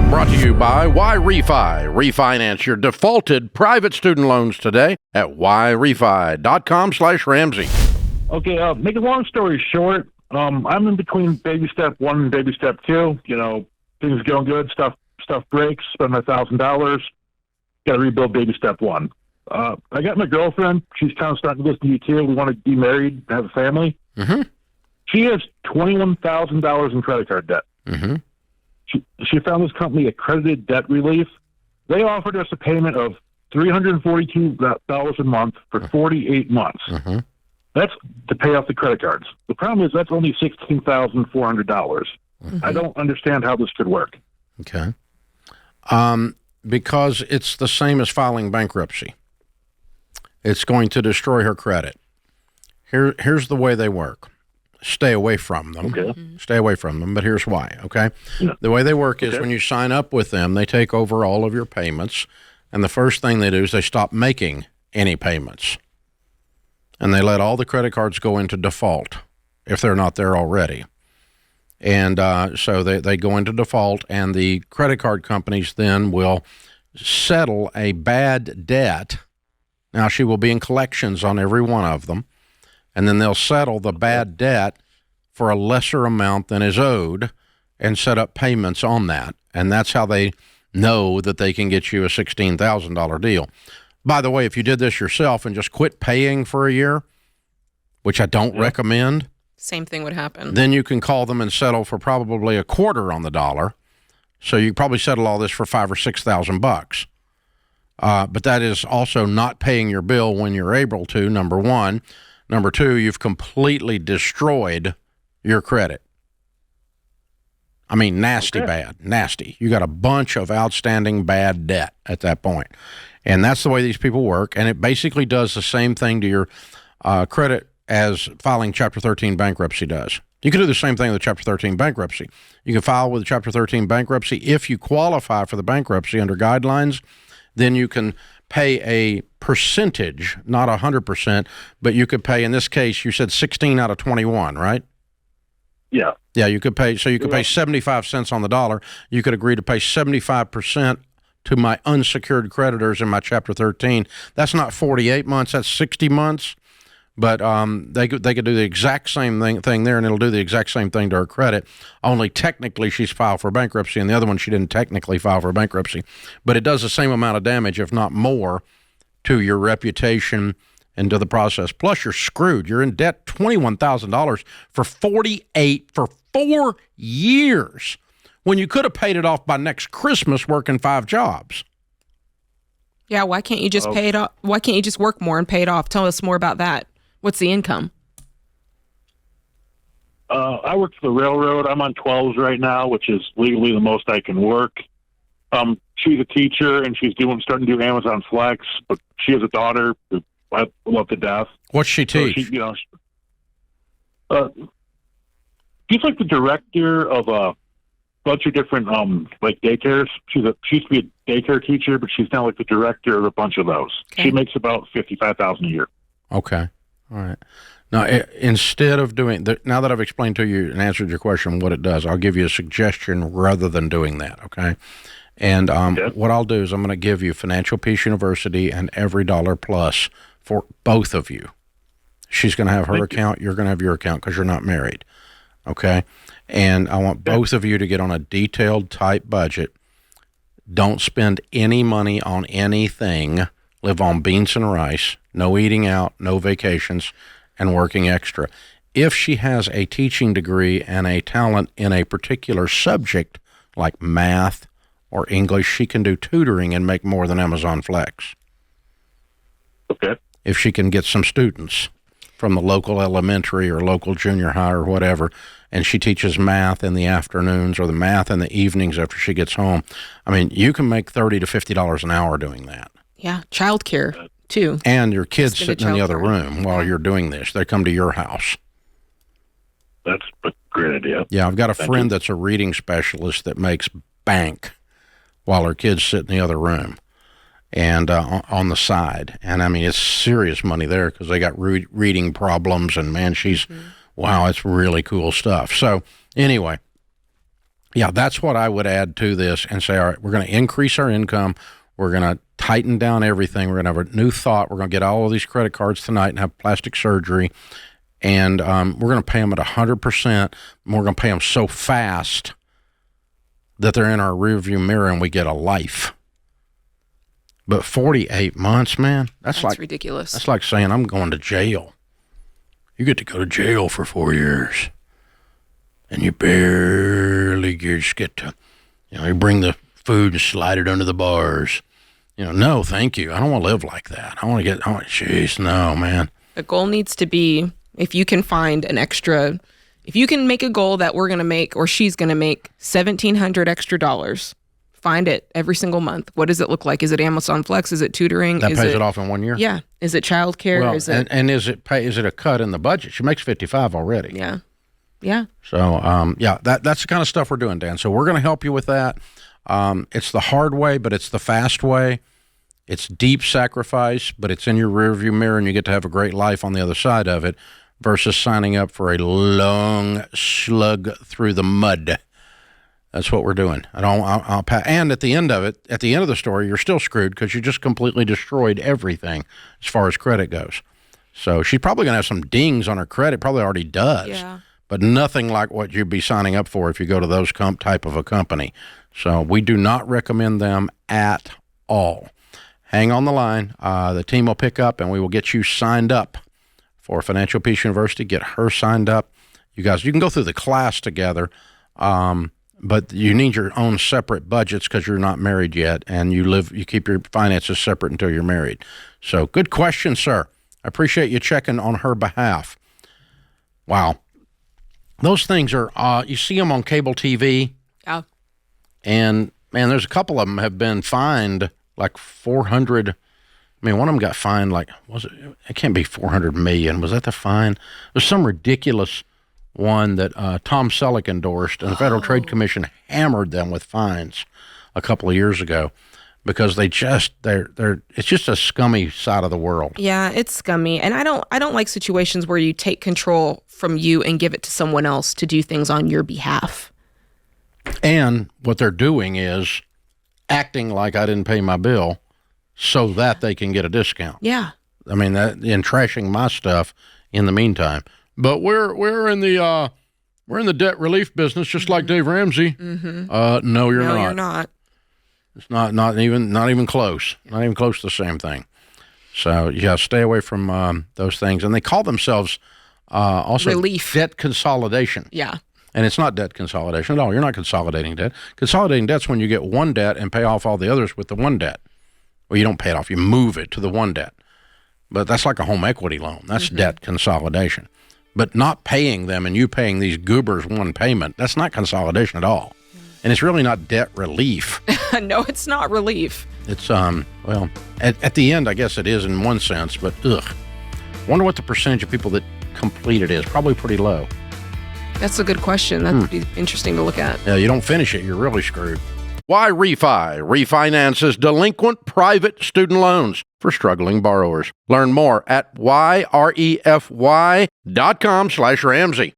Brought to you by Refi. Refinance your defaulted private student loans today at yrefi.com/Ramsey. Okay, make a long story short, I'm in between baby step 1 and baby step 2. You know, things are going good, stuff breaks, spend my $1,000, got to rebuild baby step 1. I got my girlfriend. She's kind of starting to listen to you too. We want to be married, have a family. Mm-hmm. She has $21,000 in credit card debt. Mm-hmm. She found this company, Accredited Debt Relief. They offered us a payment of $342 a month for 48 months. Mm-hmm. That's to pay off the credit cards. The problem is that's only $16,400. Mm-hmm. I don't understand how this could work. Okay. Because it's the same as filing bankruptcy. It's going to destroy her credit. Here's the way they work. Stay away from them. Okay. Stay away from them, but here's why, okay? Yeah. The way they work is when you sign up with them, they take over all of your payments, and the first thing they do is they stop making any payments. And they let all the credit cards go into default if they're not there already. And so they go into default, and the credit card companies then will settle a bad debt. Now, she will be in collections on every one of them, and then they'll settle the bad debt for a lesser amount than is owed and set up payments on that. And that's how they know that they can get you a $16,000 deal. By the way, if you did this yourself and just quit paying for a year, which I don't recommend, same thing would happen. Then you can call them and settle for probably a quarter on the dollar. So you probably settle all this for $5,000 or $6,000. But that is also not paying your bill when you're able to, number one. Number two, you've completely destroyed your credit. I mean, nasty bad, nasty. You got a bunch of outstanding bad debt at that point. And that's the way these people work. And it basically does the same thing to your credit as filing Chapter 13 bankruptcy does. You can do the same thing with Chapter 13 bankruptcy. You can file with Chapter 13 bankruptcy. If you qualify for the bankruptcy under guidelines, then you can pay a percentage, not 100%, but you could pay, in this case, you said 16 out of 21, right? Yeah. Yeah, you could pay, so you could pay 75 cents on the dollar. You could agree to pay 75% to my unsecured creditors in my Chapter 13. That's not 48 months, that's 60 months. But they could do the exact same thing there, and it'll do the exact same thing to her credit. Only technically she's filed for bankruptcy, and the other one she didn't technically file for bankruptcy. But it does the same amount of damage, if not more, to your reputation and to the process. Plus, you're screwed. You're in debt $21,000 for 4 years, when you could have paid it off by next Christmas working 5 jobs. Yeah, why can't you just pay it off? Why can't you just work more and pay it off? Tell us more about that. What's the income? I work for the railroad. I'm on 12s right now, which is legally the most I can work. She's a teacher, and she's starting to do Amazon Flex, but she has a daughter who I love to death. What's she teach? So she's like the director of a bunch of different like daycares. She used to be a daycare teacher, but she's now like the director of a bunch of those. Okay. She makes about $55,000 a year. Okay. All right. Now, instead of doing now that I've explained to you and answered your question what it does, I'll give you a suggestion rather than doing that, okay? And what I'll do is I'm going to give you Financial Peace University and Every Dollar Plus for both of you. She's going to have her account. You're going to have your account because you're not married, okay? And I want both of you to get on a detailed, tight budget. Don't spend any money on anything. Live on beans and rice. No eating out, no vacations, and working extra. If she has a teaching degree and a talent in a particular subject, like math or English, she can do tutoring and make more than Amazon Flex. Okay. If she can get some students from the local elementary or local junior high or whatever, and she teaches math in the afternoons or the math in the evenings after she gets home, I mean, you can make $30 to $50 an hour doing that. Yeah, childcare too. And your kids sitting in the other room while you're doing this. They come to your house. That's a great idea. Yeah, I've got a friend that's a reading specialist that makes bank while her kids sit in the other room and on the side. And I mean, it's serious money there because they got reading problems. And man, wow, it's really cool stuff. So anyway, Yeah, that's what I would add to this and say, all right, we're going to increase our income. We're going to tighten down everything. We're going to have a new thought. We're going to get all of these credit cards tonight and have plastic surgery. And we're going to pay them at 100%. And we're going to pay them so fast that they're in our rearview mirror and we get a life. But 48 months, man, that's like ridiculous. That's like saying I'm going to jail. You get to go to jail for 4 years. And you barely just get to, you bring the food and slide it under the bars. No, thank you. I don't want to live like that. Jeez, no, man. The goal needs to be, if you can make a goal that we're going to make, or she's going to make $1,700 extra dollars, find it every single month. What does it look like? Is it Amazon Flex? Is it tutoring? That pays it off in 1 year? Yeah. Is it childcare? Well, is it a cut in the budget? She makes 55 already. Yeah. Yeah. So, that's the kind of stuff we're doing, Dan. So we're going to help you with that. It's the hard way, but it's the fast way. It's deep sacrifice, but it's in your rearview mirror, and you get to have a great life on the other side of it versus signing up for a long slug through the mud. That's what we're doing. And at the end of it, at the end of the story, you're still screwed because you just completely destroyed everything as far as credit goes. So she's probably going to have some dings on her credit, probably already does. Yeah. But nothing like what you'd be signing up for if you go to those type of a company. So we do not recommend them at all. Hang on the line. The team will pick up, and we will get you signed up for Financial Peace University. Get her signed up. You guys, you can go through the class together, but you need your own separate budgets because you're not married yet, and you keep your finances separate until you're married. So good question, sir. I appreciate you checking on her behalf. Wow. Those things are, you see them on cable TV. Yeah. And, man, there's a couple of them have been fined like 400. I mean, one of them got fined like, it can't be 400 million. Was that the fine? There's some ridiculous one that Tom Selleck endorsed, and the Federal Trade Commission hammered them with fines a couple of years ago because it's just a scummy side of the world. Yeah, it's scummy. And I don't like situations where you take control from you and give it to someone else to do things on your behalf. And what they're doing is acting like I didn't pay my bill so that they can get a discount. Yeah. I mean, and trashing my stuff in the meantime. But we're in the debt relief business, just like Dave Ramsey. Mm-hmm. No, you're not. No, you're not. It's not even close. Not even close to the same thing. So yeah, stay away from those things. And they call themselves also relief debt consolidation. Yeah. And it's not debt consolidation at all. You're not consolidating debt. Consolidating debt's when you get one debt and pay off all the others with the one debt. Well, you don't pay it off. You move it to the one debt. But that's like a home equity loan. That's debt consolidation. But not paying them and you paying these goobers one payment, that's not consolidation at all. And it's really not debt relief. No, it's not relief. It's, well, at the end, I guess it is in one sense, but wonder what the percentage of people that complete it is. Probably pretty low. That's a good question. That would be interesting to look at. Yeah, you don't finish it, you're really screwed. Why Refi refinances delinquent private student loans for struggling borrowers. Learn more at yrefy.com/Ramsey.